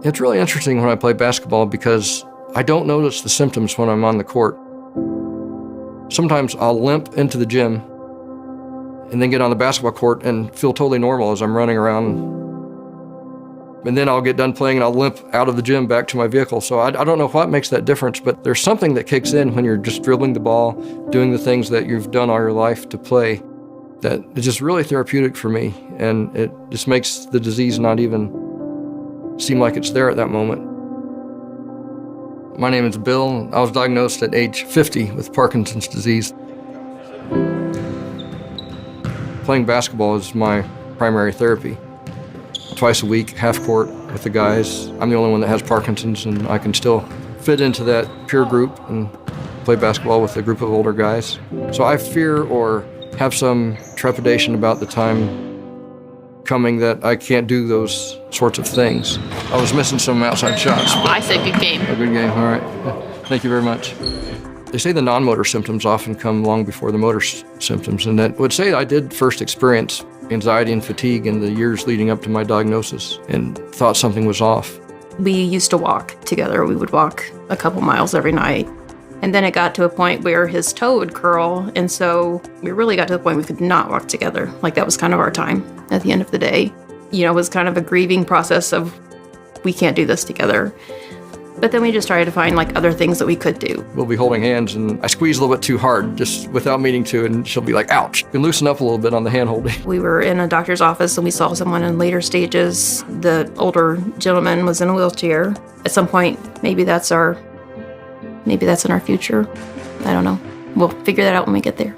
It's really interesting when I play basketball because I don't notice the symptoms when I'm on the court. Sometimes I'll limp into the gym and then get on the basketball court and feel totally normal as I'm running around. And then I'll get done playing and I'll limp out of the gym back to my vehicle. So I don't know what makes that difference, but there's something that kicks in when you're just dribbling the ball, doing the things that you've done all your life to play, that is just really therapeutic for me. And it just makes the disease not even seem like it's there at that moment. My name is Bill. I was diagnosed at age 50 with Parkinson's disease. Playing basketball is my primary therapy. Twice a week, half court with the guys. I'm the only one that has Parkinson's, and I can still fit into that peer group and play basketball with a group of older guys. So I fear or have some trepidation about the time coming that I can't do those sorts of things. I was missing some outside shots. I said good game. A good game, all right. Thank you very much. They say the non-motor symptoms often come long before the motor symptoms, and that would say I did first experience anxiety and fatigue in the years leading up to my diagnosis and thought something was off. We used to walk together. We would walk a couple miles every night. And then it got to a point where his toe would curl, and so we really got to the point we could not walk together. Like, that was kind of our time at the end of the day. You know, it was kind of a grieving process of, we can't do this together. But then we just tried to find, like, other things that we could do. We'll be holding hands, and I squeeze a little bit too hard, just without meaning to, and she'll be like, ouch. And loosen up a little bit on the hand holding. We were in a doctor's office, and we saw someone in later stages. The older gentleman was in a wheelchair. At some point, maybe that's in our future. I don't know. We'll figure that out when we get there.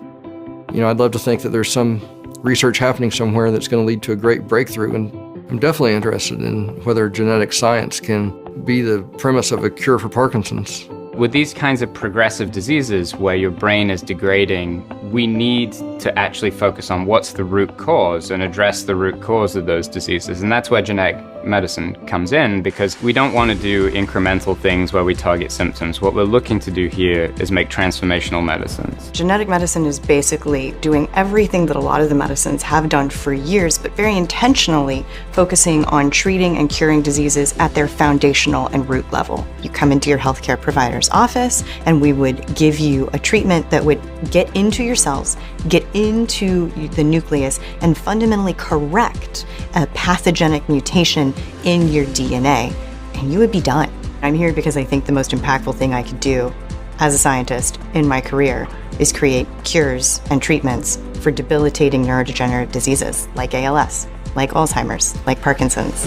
You know, I'd love to think that there's some research happening somewhere that's going to lead to a great breakthrough, and I'm definitely interested in whether genetic science can be the premise of a cure for Parkinson's. With these kinds of progressive diseases where your brain is degrading, we need to actually focus on what's the root cause and address the root cause of those diseases. And that's where genetic medicine comes in, because we don't want to do incremental things where we target symptoms. What we're looking to do here is make transformational medicines. Genetic medicine is basically doing everything that a lot of the medicines have done for years, but very intentionally focusing on treating and curing diseases at their foundational and root level. You come into your healthcare provider's office, and we would give you a treatment that would get into your cells, get into the nucleus, and fundamentally correct a pathogenic mutation in your DNA, and you would be done. I'm here because I think the most impactful thing I could do as a scientist in my career is create cures and treatments for debilitating neurodegenerative diseases like ALS, like Alzheimer's, like Parkinson's.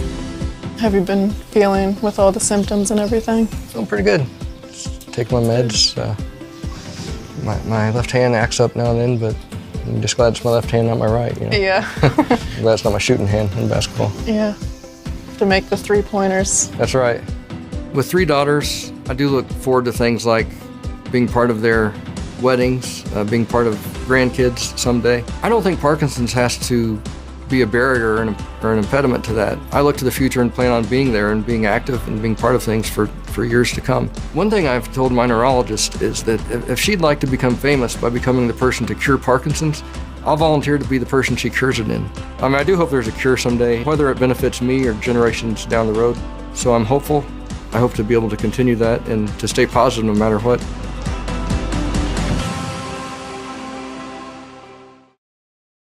Have you been feeling with all the symptoms and everything? Feeling pretty good. Just take my meds. My left hand acts up now and then, but I'm just glad it's my left hand, not my right. You know? Yeah. I'm glad it's not my shooting hand in basketball. Yeah. To make the 3-pointers. That's right. With 3 daughters, I do look forward to things like being part of their weddings, being part of grandkids someday. I don't think Parkinson's has to be a barrier or an impediment to that. I look to the future and plan on being there and being active and being part of things for years to come. One thing I've told my neurologist is that if she'd like to become famous by becoming the person to cure Parkinson's, I'll volunteer to be the person she cures it in. I mean, I do hope there's a cure someday, whether it benefits me or generations down the road. So I'm hopeful. I hope to be able to continue that and to stay positive no matter what.